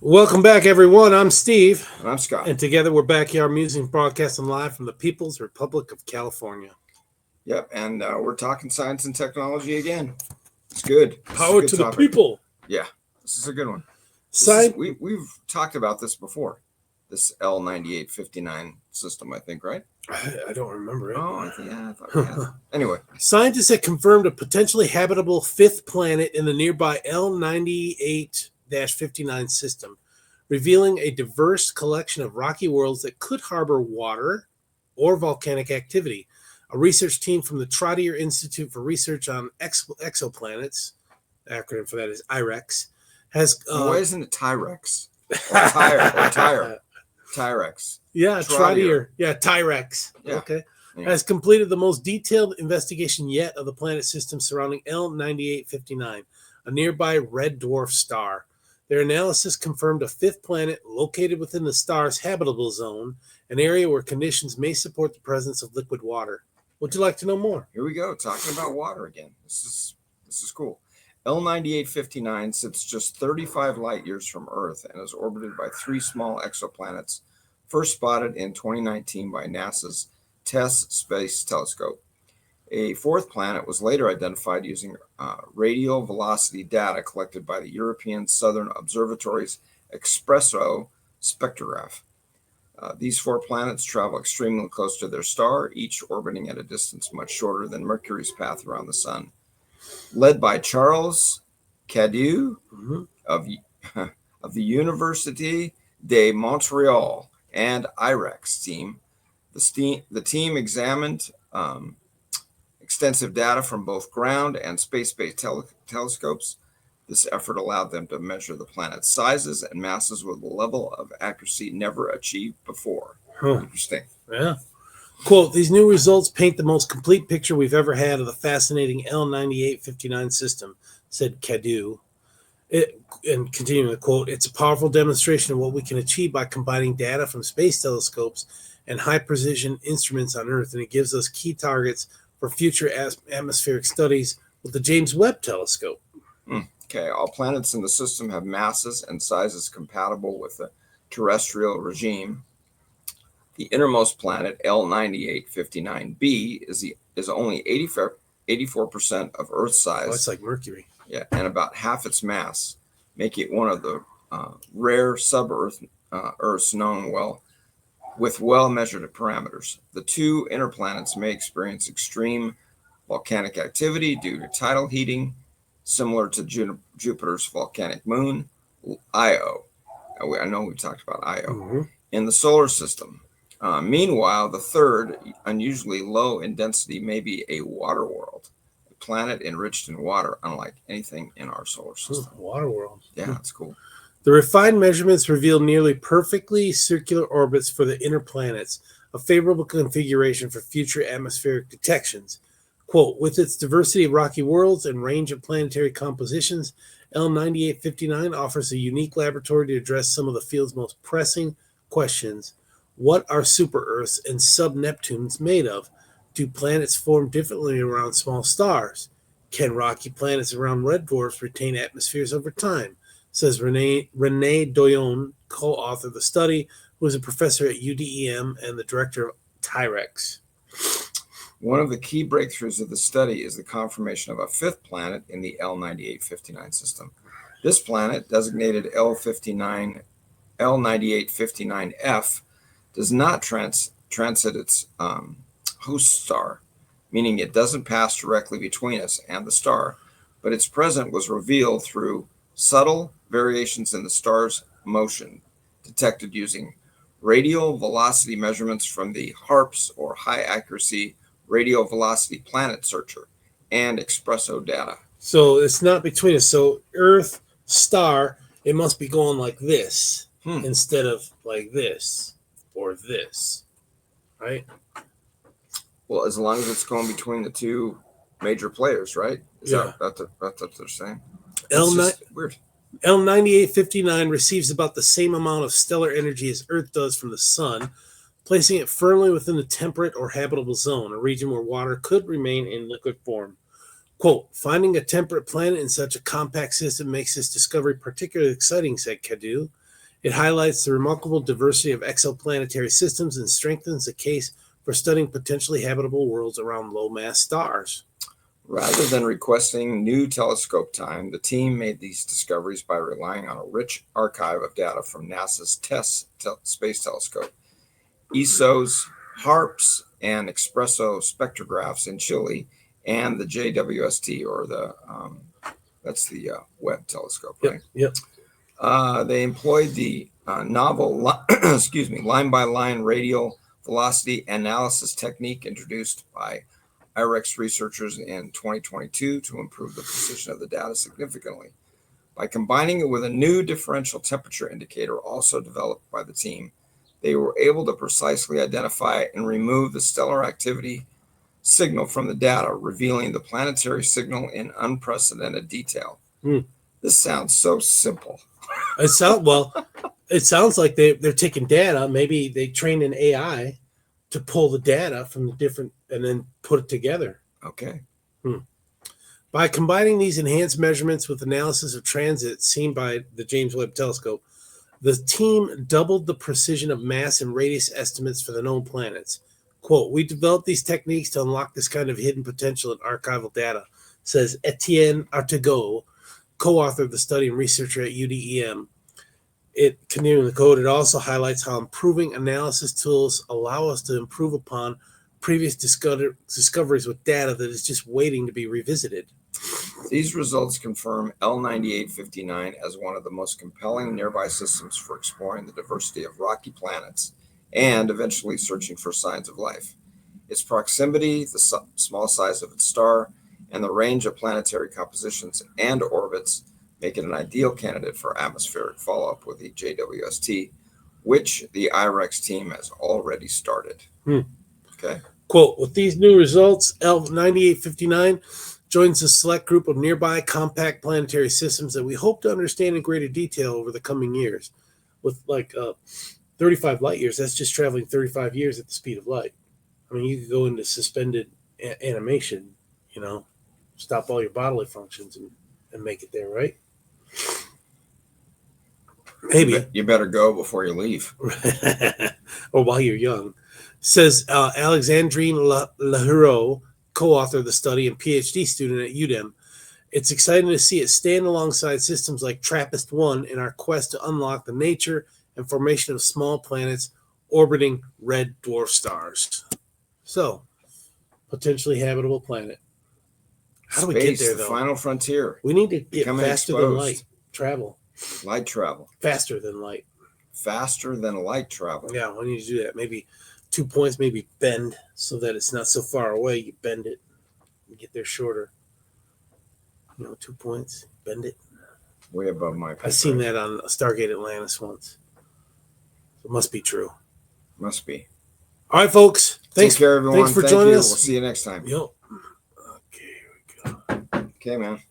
Welcome back, everyone. I'm Steve, And I'm Scott. and together we're Backyard Music broadcasting live from the People's Republic of California. Yep, and we're talking science and technology again. It's good. This is a Power good to the topic. people. Yeah, this is a good one. Sci- We've talked about this before. This L9859 system, I think, right? I don't remember it. Oh, I thought we had. Anyway, Scientists have confirmed a potentially habitable fifth planet in the nearby L98-59 system, revealing a diverse collection of rocky worlds that could harbor water or volcanic activity. A research team from the Trottier Institute for Research on Exoplanets, the acronym for that is IREx, has why isn't it Tyrex or Tire? Tyrex. Yeah, Trottier. Yeah, Tyrex. Yeah. Okay. Anyway. Has completed the most detailed investigation yet of the planet system surrounding L9859, a nearby red dwarf star. Their analysis confirmed a fifth planet located within the star's habitable zone, an area where conditions may support the presence of liquid water. Would you like to know more? Here we go, talking about water again. This is cool. L9859 sits just 35 light years from Earth and is orbited by three small exoplanets, first spotted in 2019 by NASA's TESS Space Telescope. A fourth planet was later identified using radial velocity data collected by the European Southern Observatory's Espresso spectrograph. These four planets travel extremely close to their star, each orbiting at a distance much shorter than Mercury's path around the Sun. Led by Charles Cadeau of the Université de Montréal and IREx team, the team examined extensive data from both ground and space-based telescopes. This effort allowed them to measure the planet's sizes and masses with a level of accuracy never achieved before. Interesting. Yeah. Quote, these new results paint the most complete picture we've ever had of the fascinating L9859 system, said Cadeau. And continuing the quote, it's a powerful demonstration of what we can achieve by combining data from space telescopes and high-precision instruments on Earth, and it gives us key targets for future atmospheric studies with the James Webb Telescope. Okay, all planets in the system have masses and sizes compatible with the terrestrial regime. The innermost planet, L9859b, is only 84% of Earth's size. Oh, it's like Mercury. Yeah, and about half its mass, making it one of the rare sub-Earths known with well-measured parameters. The two inner planets may experience extreme volcanic activity due to tidal heating, similar to Jupiter's volcanic moon, Io. I know we talked about Io in the solar system. Meanwhile, the third, unusually low in density, may be a water world, a planet enriched in water, unlike anything in our solar system. Water world. Yeah, that's cool. The refined measurements reveal nearly perfectly circular orbits for the inner planets, a favorable configuration for future atmospheric detections. Quote, with its diversity of rocky worlds and range of planetary compositions, L9859 offers a unique laboratory to address some of the field's most pressing questions. What are super-Earths and sub-Neptunes made of? Do planets form differently around small stars? Can rocky planets around red dwarfs retain atmospheres over time? Says René Doyon, co-author of the study, who is a professor at UDEM and the director of Tyrex. One of the key breakthroughs of the study is the confirmation of a fifth planet in the L9859 system. This planet, designated L9859F, does not transit its host star, meaning it doesn't pass directly between us and the star, but its presence was revealed through subtle variations in the star's motion detected using radial velocity measurements from the HARPS, or High Accuracy Radial Velocity Planet Searcher, and Espresso data. So it's not between us. So Earth, star, it must be going like this instead of like this or this, right? Well, as long as it's going between the two major players, right? That's what they're saying. Weird. L9859 receives about the same amount of stellar energy as Earth does from the sun, placing it firmly within the temperate or habitable zone, a region where water could remain in liquid form. Quote, finding a temperate planet in such a compact system makes this discovery particularly exciting, said Cadeau. It highlights the remarkable diversity of exoplanetary systems and strengthens the case for studying potentially habitable worlds around low-mass stars. Rather than requesting new telescope time, the team made these discoveries by relying on a rich archive of data from NASA's TESS space telescope, ESO's HARPS and Espresso spectrographs in Chile, and the JWST, or that's the Webb telescope, right? Yep. They employed the novel, line-by-line radial velocity analysis technique introduced by IREx researchers in 2022 to improve the precision of the data significantly. By combining it with a new differential temperature indicator also developed by the team, they were able to precisely identify and remove the stellar activity signal from the data, revealing the planetary signal in unprecedented detail. This sounds so simple. It sounds like they're taking data. Maybe they train an AI to pull the data from the different and then put it together. Okay. By combining these enhanced measurements with analysis of transits seen by the James Webb Telescope, the team doubled the precision of mass and radius estimates for the known planets. Quote, "We developed these techniques to unlock this kind of hidden potential in archival data," says Etienne Artegot, co-author of the study and researcher at UDEM. Continuing the code, it also highlights how improving analysis tools allow us to improve upon previous discoveries with data that is just waiting to be revisited. These results confirm L9859 as one of the most compelling nearby systems for exploring the diversity of rocky planets and eventually searching for signs of life. Its proximity, the small size of its star, and the range of planetary compositions and orbits make it an ideal candidate for atmospheric follow-up with the JWST, which the IREx team has already started. Okay. Quote, "With these new results, L9859 joins a select group of nearby compact planetary systems that we hope to understand in greater detail over the coming years." With 35 light years, that's just traveling 35 years at the speed of light. I mean, you could go into suspended animation, stop all your bodily functions and make it there, right? Maybe. You better go before you leave. Or while you're young. Says Alexandrine Lahiro, co-author of the study and PhD student at UDEM. "It's exciting to see it stand alongside systems like TRAPPIST-1 in our quest to unlock the nature and formation of small planets orbiting red dwarf stars." So, potentially habitable planet. How do we get there, the though? final frontier. We need to get Becoming faster exposed. than light travel. Light travel. Faster than light. Faster than light travel. Yeah, we need to do that. Maybe 2 points, maybe bend so that it's not so far away. You bend it and get there shorter. 2 points, bend it. Way above my pay I've seen that on Stargate Atlantis once. So it must be true. Must be. All right, folks. Take care, everyone. Thanks for Thank joining you. us. We'll see you next time. Yo. Okay, here we go. Okay, man.